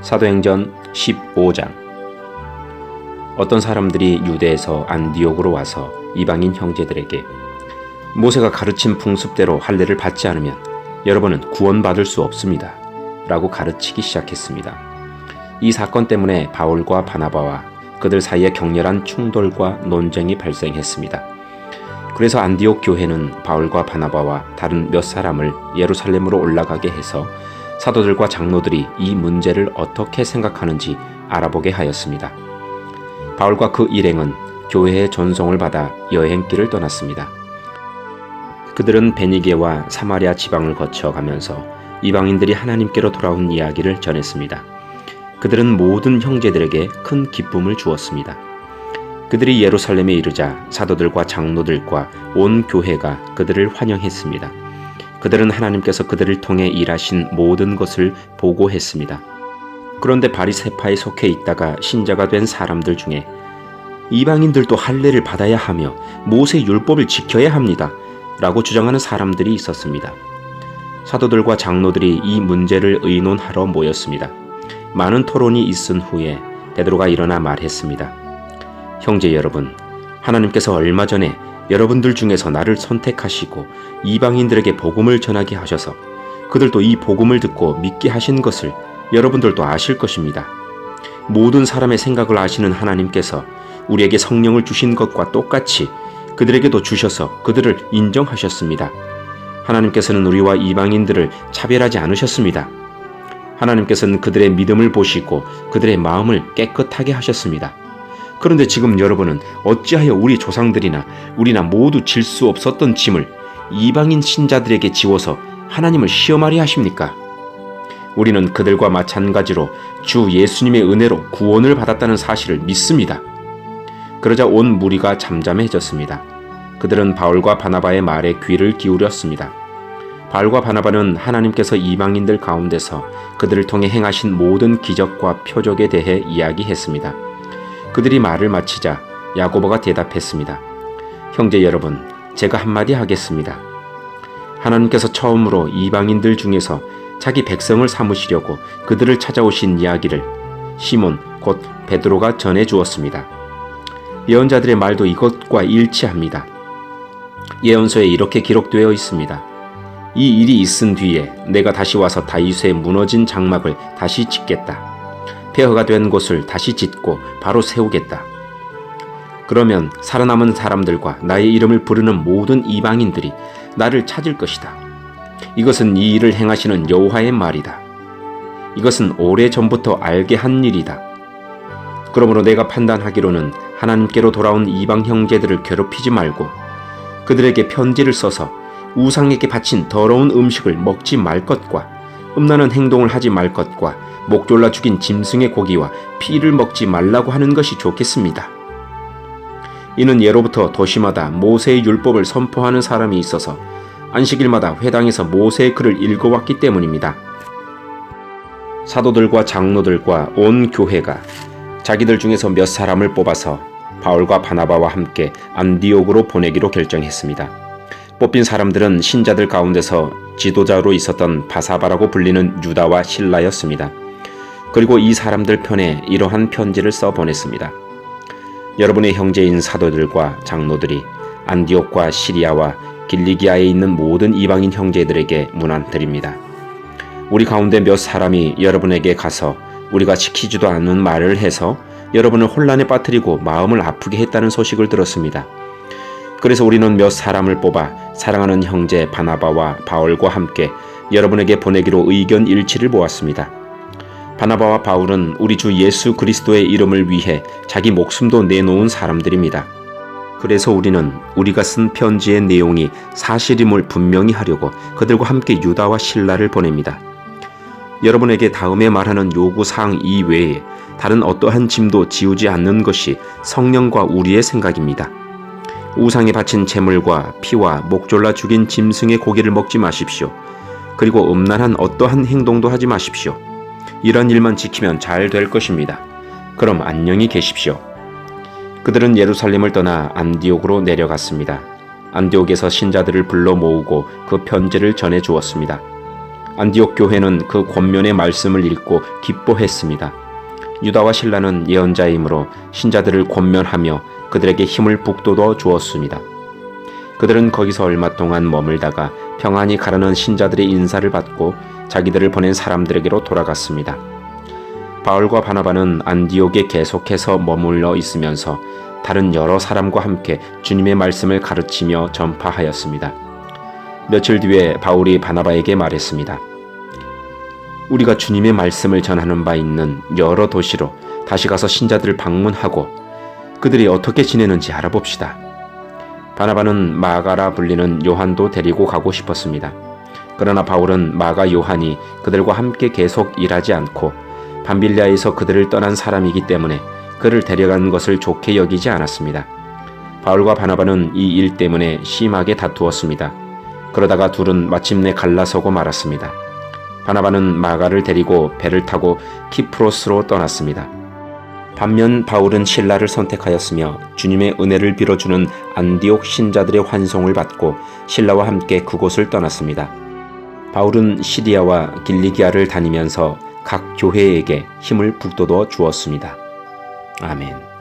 사도행전 15장. 어떤 사람들이 유대에서 안디옥으로 와서 이방인 형제들에게 모세가 가르친 풍습대로 할례를 받지 않으면 여러분은 구원받을 수 없습니다 라고 가르치기 시작했습니다. 이 사건 때문에 바울과 바나바와 그들 사이에 격렬한 충돌과 논쟁이 발생했습니다. 그래서 안디옥 교회는 바울과 바나바와 다른 몇 사람을 예루살렘으로 올라가게 해서 사도들과 장로들이 이 문제를 어떻게 생각하는지 알아보게 하였습니다. 바울과 그 일행은 교회의 전송을 받아 여행길을 떠났습니다. 그들은 베니게와 사마리아 지방을 거쳐가면서 이방인들이 하나님께로 돌아온 이야기를 전했습니다. 그들은 모든 형제들에게 큰 기쁨을 주었습니다. 그들이 예루살렘에 이르자 사도들과 장로들과 온 교회가 그들을 환영했습니다. 그들은 하나님께서 그들을 통해 일하신 모든 것을 보고했습니다. 그런데 바리새파에 속해 있다가 신자가 된 사람들 중에 이방인들도 할례를 받아야 하며 모세 율법을 지켜야 합니다 라고 주장하는 사람들이 있었습니다. 사도들과 장로들이 이 문제를 의논하러 모였습니다. 많은 토론이 있은 후에 베드로가 일어나 말했습니다. 형제 여러분, 하나님께서 얼마 전에 여러분들 중에서 나를 선택하시고 이방인들에게 복음을 전하게 하셔서 그들도 이 복음을 듣고 믿게 하신 것을 여러분들도 아실 것입니다. 모든 사람의 생각을 아시는 하나님께서 우리에게 성령을 주신 것과 똑같이 그들에게도 주셔서 그들을 인정하셨습니다. 하나님께서는 우리와 이방인들을 차별하지 않으셨습니다. 하나님께서는 그들의 믿음을 보시고 그들의 마음을 깨끗하게 하셨습니다. 그런데 지금 여러분은 어찌하여 우리 조상들이나 우리나 모두 질 수 없었던 짐을 이방인 신자들에게 지워서 하나님을 시험하려 하십니까? 우리는 그들과 마찬가지로 주 예수님의 은혜로 구원을 받았다는 사실을 믿습니다. 그러자 온 무리가 잠잠해졌습니다. 그들은 바울과 바나바의 말에 귀를 기울였습니다. 바울과 바나바는 하나님께서 이방인들 가운데서 그들을 통해 행하신 모든 기적과 표적에 대해 이야기했습니다. 그들이 말을 마치자 야고보가 대답했습니다. 형제 여러분, 제가 한마디 하겠습니다. 하나님께서 처음으로 이방인들 중에서 자기 백성을 삼으시려고 그들을 찾아오신 이야기를 시몬 곧 베드로가 전해 주었습니다. 예언자들의 말도 이것과 일치합니다. 예언서에 이렇게 기록되어 있습니다. 이 일이 있은 뒤에 내가 다시 와서 다윗의 무너진 장막을 다시 짓겠다. 폐허가 된 곳을 다시 짓고 바로 세우겠다. 그러면 살아남은 사람들과 나의 이름을 부르는 모든 이방인들이 나를 찾을 것이다. 이것은 이 일을 행하시는 여호와의 말이다. 이것은 오래전부터 알게 한 일이다. 그러므로 내가 판단하기로는 하나님께로 돌아온 이방 형제들을 괴롭히지 말고 그들에게 편지를 써서 우상에게 바친 더러운 음식을 먹지 말 것과 음란한 행동을 하지 말 것과 목졸라 죽인 짐승의 고기와 피를 먹지 말라고 하는 것이 좋겠습니다. 이는 예로부터 도시마다 모세의 율법을 선포하는 사람이 있어서 안식일마다 회당에서 모세의 글을 읽어왔기 때문입니다. 사도들과 장로들과 온 교회가 자기들 중에서 몇 사람을 뽑아서 바울과 바나바와 함께 안디옥으로 보내기로 결정했습니다. 뽑힌 사람들은 신자들 가운데서 지도자로 있었던 바사바라고 불리는 유다와 실라였습니다. 그리고 이 사람들 편에 이러한 편지를 써 보냈습니다. 여러분의 형제인 사도들과 장로들이 안디옥과 시리아와 길리기아에 있는 모든 이방인 형제들에게 문안드립니다. 우리 가운데 몇 사람이 여러분에게 가서 우리가 지키지도 않는 말을 해서 여러분을 혼란에 빠뜨리고 마음을 아프게 했다는 소식을 들었습니다. 그래서 우리는 몇 사람을 뽑아 사랑하는 형제 바나바와 바울과 함께 여러분에게 보내기로 의견 일치를 모았습니다. 바나바와 바울은 우리 주 예수 그리스도의 이름을 위해 자기 목숨도 내놓은 사람들입니다. 그래서 우리는 우리가 쓴 편지의 내용이 사실임을 분명히 하려고 그들과 함께 유다와 실라를 보냅니다. 여러분에게 다음에 말하는 요구사항 이외에 다른 어떠한 짐도 지우지 않는 것이 성령과 우리의 생각입니다. 우상에 바친 제물과 피와 목졸라 죽인 짐승의 고기를 먹지 마십시오. 그리고 음란한 어떠한 행동도 하지 마십시오. 이런 일만 지키면 잘 될 것입니다. 그럼 안녕히 계십시오. 그들은 예루살렘을 떠나 안디옥으로 내려갔습니다. 안디옥에서 신자들을 불러 모으고 그 편지를 전해 주었습니다. 안디옥 교회는 그 권면의 말씀을 읽고 기뻐했습니다. 유다와 실라는 예언자이므로 신자들을 권면하며 그들에게 힘을 북돋워 주었습니다. 그들은 거기서 얼마 동안 머물다가 평안히 가라는 신자들의 인사를 받고 자기들을 보낸 사람들에게로 돌아갔습니다. 바울과 바나바는 안디옥에 계속해서 머물러 있으면서 다른 여러 사람과 함께 주님의 말씀을 가르치며 전파하였습니다. 며칠 뒤에 바울이 바나바에게 말했습니다. 우리가 주님의 말씀을 전하는 바 있는 여러 도시로 다시 가서 신자들을 방문하고 그들이 어떻게 지내는지 알아봅시다. 바나바는 마가라 불리는 요한도 데리고 가고 싶었습니다. 그러나 바울은 마가 요한이 그들과 함께 계속 일하지 않고 밤빌리아에서 그들을 떠난 사람이기 때문에 그를 데려간 것을 좋게 여기지 않았습니다. 바울과 바나바는 이 일 때문에 심하게 다투었습니다. 그러다가 둘은 마침내 갈라서고 말았습니다. 바나바는 마가를 데리고 배를 타고 키프로스로 떠났습니다. 반면 바울은 실라를 선택하였으며 주님의 은혜를 빌어주는 안디옥 신자들의 환송을 받고 실라와 함께 그곳을 떠났습니다. 바울은 시리아와 길리기아를 다니면서 각 교회에게 힘을 북돋워 주었습니다. 아멘.